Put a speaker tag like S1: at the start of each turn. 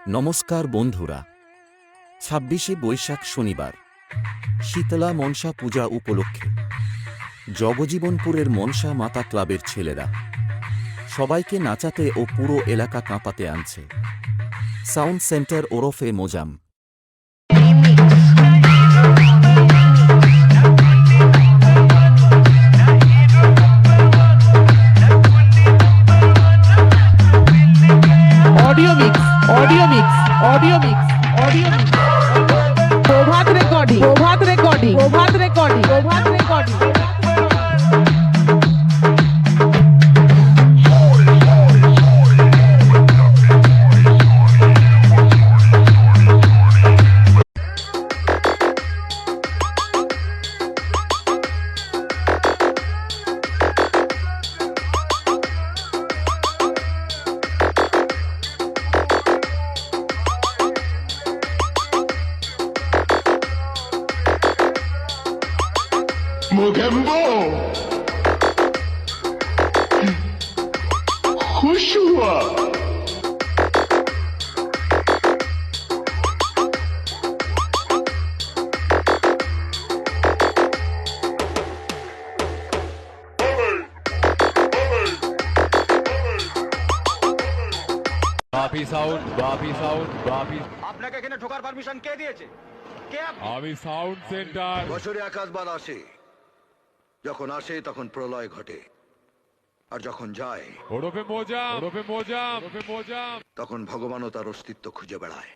S1: নমস্কার বন্ধুরা, ২৬শে বৈশাখ শনিবার শীতলা মনসা পূজা উপলক্ষে জগজীবনপুরের মনসা মাতা ক্লাবের ছেলেরা সবাইকে নাচাতে ও পুরো এলাকা কাঁপাতে আনছে। সাউন্ড সেন্টার ওরফে Mozam.
S2: Audio mix audio mix audio mix audio mix Prabhat recording Prabhat recording Prabhat recording Prabhat recording
S3: Mogambo खुश हुआ।
S4: বাপি সাউন্ড বাপি সাউন্ড বাপি
S5: আপনাকে এখানে ঢোকার পারমিশন কে দিয়েছে? কে আপনি?
S4: আমি সাউন্ড সেন্টার।
S5: বছরে একাধবার আসে, যখন আসে তখন প্রলয় ঘটে, আর যখন যায়
S4: ওরফে মোজাম ওরফে মোজাম ওরফে মোজাম।
S5: তখন ভগবানও তার অস্তিত্ব খুঁজে বেড়ায়।